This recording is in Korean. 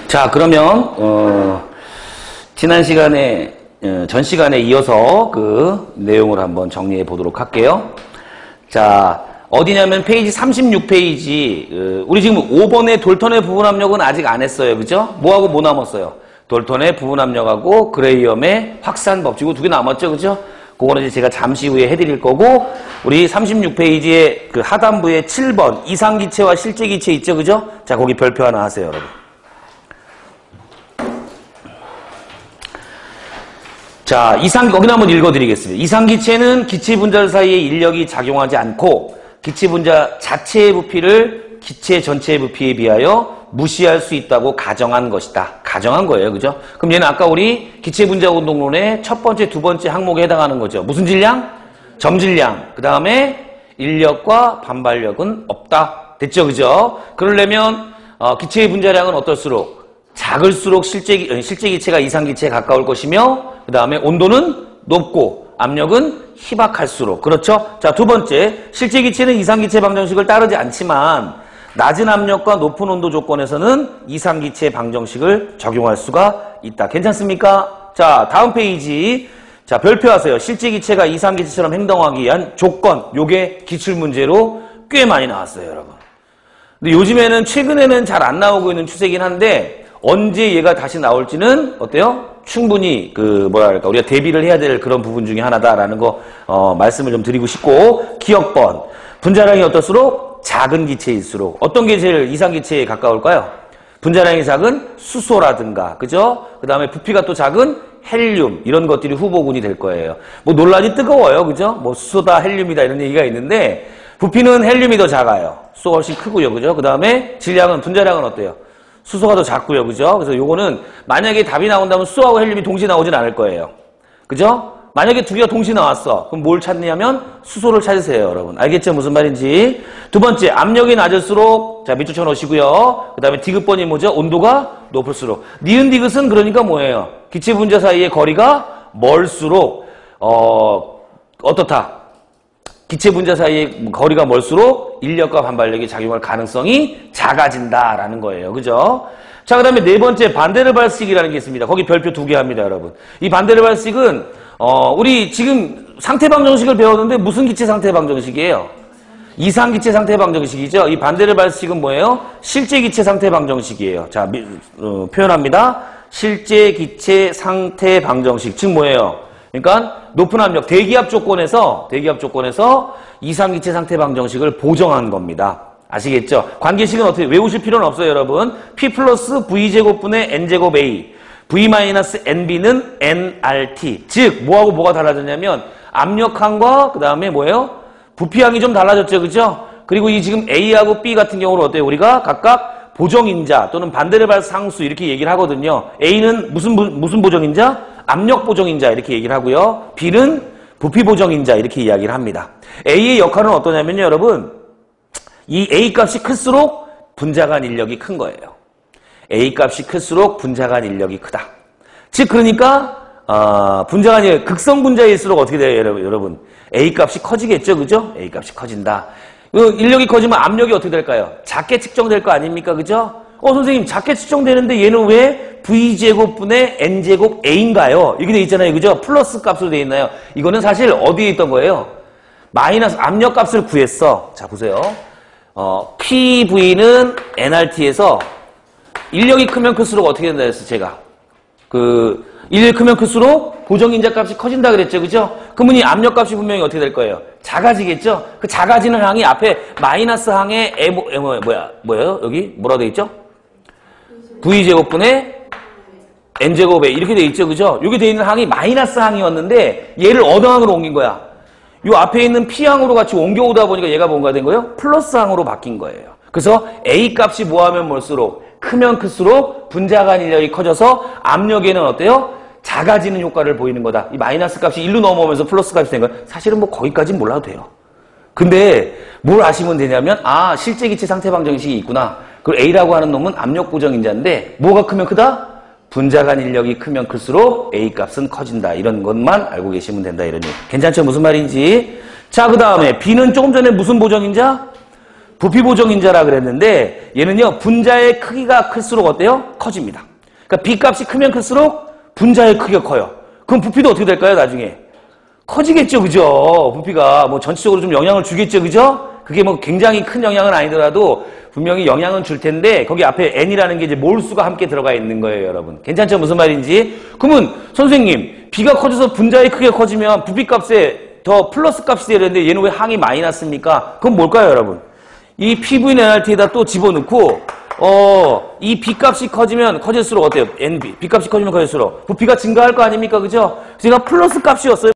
자, 그러면 지난 시간에 전 시간에 이어서 그 내용을 한번 정리해 보도록 할게요. 자, 어디냐면 페이지 36페이지 우리 지금 5번의 돌턴의 부분압력은 아직 안 했어요. 그죠? 뭐하고 뭐 남았어요? 돌턴의 부분압력하고 그레이엄의 확산 법칙이고 두 개 남았죠. 그죠? 그거는 이제 제가 잠시 후에 해드릴 거고, 우리 36페이지의 그 하단부에 7번 이상기체와 실제기체 있죠. 그죠? 자, 거기 별표 하나 하세요, 여러분. 자, 거기는 한번 읽어드리겠습니다. 이상기체는 기체분자 사이에 인력이 작용하지 않고 기체분자 자체의 부피를 기체 전체의 부피에 비하여 무시할 수 있다고 가정한 것이다. 가정한 거예요. 그죠? 그럼 얘는 아까 우리 기체분자 운동론의 첫 번째, 두 번째 항목에 해당하는 거죠. 무슨 질량? 점질량. 그 다음에 인력과 반발력은 없다. 됐죠? 그죠? 그러려면 기체의 분자량은 어떨수록? 작을수록 실제기체가 이상기체에 가까울 것이며, 그 다음에 온도는 높고 압력은 희박할수록. 그렇죠? 자, 두 번째, 실제기체는 이상기체 방정식을 따르지 않지만 낮은 압력과 높은 온도 조건에서는 이상기체 방정식을 적용할 수가 있다. 괜찮습니까? 자, 다음 페이지. 자, 별표하세요. 실제기체가 이상기체처럼 행동하기 위한 조건. 요게 기출문제로 꽤 많이 나왔어요, 여러분. 근데 요즘에는 최근에는 잘 안 나오고 있는 추세긴 한데 언제 얘가 다시 나올지는 어때요? 충분히 뭐랄까 우리가 대비를 해야 될 그런 부분 중에 하나다라는 거 말씀을 좀 드리고 싶고, 기억번. 분자량이 어떨수록? 작은 기체일수록. 어떤 게 제일 이상기체에 가까울까요? 분자량이 작은 수소라든가, 그죠? 그 다음에 부피가 또 작은 헬륨, 이런 것들이 후보군이 될 거예요. 뭐 논란이 뜨거워요, 그죠? 뭐 수소다, 헬륨이다 이런 얘기가 있는데, 부피는 헬륨이 더 작아요. 수소가 훨씬 크고요, 그죠? 그 다음에 질량은, 분자량은 어때요? 수소가 더 작고요, 그죠? 그래서 요거는 만약에 답이 나온다면 수소하고 헬륨이 동시에 나오진 않을 거예요. 그죠? 만약에 두 개가 동시에 나왔어. 그럼 뭘 찾느냐면 수소를 찾으세요, 여러분. 알겠죠? 무슨 말인지. 두 번째, 압력이 낮을수록, 자, 밑줄 쳐놓으시고요. 그 다음에 디귿번이 뭐죠? 온도가 높을수록. 니은 디귿은 그러니까 뭐예요? 기체 분자 사이의 거리가 멀수록, 어떻다? 기체 분자 사이의 거리가 멀수록 인력과 반발력이 작용할 가능성이 작아진다라는 거예요. 그죠? 자, 그 다음에 네 번째, 반데르발식이라는 게 있습니다. 거기 별표 2개 합니다, 여러분. 이 반데르발식은, 우리 지금 상태방정식을 배웠는데 무슨 기체 상태방정식이에요? 이상기체 상태방정식이죠. 이 반데르발식은 뭐예요? 실제기체 상태방정식이에요. 자, 표현합니다. 실제기체 상태방정식. 즉 뭐예요? 그러니까 높은 압력, 대기압 조건에서 이상기체 상태 방정식을 보정한 겁니다. 아시겠죠? 관계식은 어떻게 외우실 필요는 없어요, 여러분. P 플러스 V제곱분의 N제곱 A, V 마이너스 NB는 nRT. 즉 뭐하고 뭐가 달라졌냐면 압력항과 그 다음에 뭐예요? 부피항이 좀 달라졌죠, 그죠? 그리고 이 지금 A하고 B 같은 경우는 어때요? 우리가 각각 보정인자 또는 반데르발 상수 이렇게 얘기를 하거든요. A는 무슨 보정인자? 압력 보정인자 이렇게 얘기를 하고요. B는 부피 보정인자 이렇게 이야기를 합니다. A의 역할은 어떠냐면요, 여러분. 이 A 값이 클수록 분자 간 인력이 큰 거예요. A 값이 클수록 분자 간 인력이 크다. 즉 그러니까 분자 간 인력, 극성 분자일수록 어떻게 돼요, 여러분? A 값이 커지겠죠, 그죠? A 값이 커진다. 인력이 커지면 압력이 어떻게 될까요? 작게 측정될 거 아닙니까, 그죠? 선생님, 작게 측정되는데 얘는 왜 V제곱분의 N제곱 A인가요? 이렇게 돼 있잖아요. 그죠? 플러스 값으로 돼 있나요? 이거는 사실 어디에 있던 거예요? 마이너스 압력 값을 구했어. 자, 보세요. PV는 nRT에서 인력이 크면 클수록 어떻게 된다 했어, 제가. 인력이 크면 클수록 보정인자 값이 커진다 그랬죠. 그죠? 그러면 이 압력 값이 분명히 어떻게 될 거예요? 작아지겠죠? 그 작아지는 항이 앞에 마이너스 항에 뭐예요? 여기 뭐라 돼 있죠? V제곱분의 N제곱에 이렇게 돼 있죠, 그죠? 여기 돼 있는 항이 마이너스 항이었는데 얘를 어느 항으로 옮긴 거야? 요 앞에 있는 P항으로 같이 옮겨오다 보니까 얘가 뭔가 된 거예요? 플러스 항으로 바뀐 거예요. 그래서 A 값이 뭐하면 뭘수록 크면 클수록 분자 간 인력이 커져서 압력에는 어때요? 작아지는 효과를 보이는 거다. 이 마이너스 값이 1로 넘어오면서 플러스 값이 된 거야. 사실은 뭐 거기까지는 몰라도 돼요. 근데 뭘 아시면 되냐면 실제 기체 상태 방정식이 있구나. 그리고 A라고 하는 놈은 압력 보정인자인데 뭐가 크면 크다? 분자 간 인력이 크면 클수록 A 값은 커진다. 이런 것만 알고 계시면 된다. 이런 얘기. 괜찮죠? 무슨 말인지. 자, 그 다음에 B는 조금 전에 무슨 보정인자? 부피 보정인자라 그랬는데 얘는요 분자의 크기가 클수록 어때요? 커집니다. 그러니까 B값이 크면 클수록 분자의 크기가 커요. 그럼 부피도 어떻게 될까요? 나중에 커지겠죠, 그죠? 부피가 뭐 전체적으로 좀 영향을 주겠죠, 그죠? 그게 뭐 굉장히 큰 영향은 아니더라도 분명히 영향은 줄 텐데 거기 앞에 n이라는 게 이제 몰수가 함께 들어가 있는 거예요, 여러분. 괜찮죠? 무슨 말인지? 그러면 선생님 B가 커져서 분자의 크기가 커지면 부피값에 더 플러스 값이 되는데 얘는 왜 항이 마이너스입니까? 그건 뭘까요, 여러분? 이 PV NRT에다 또 집어넣고 이 B값이 커지면 커질수록 어때요? NB. B값이 커지면 커질수록 부피가 증가할 거 아닙니까? 그죠? 제가 플러스 값이었어요.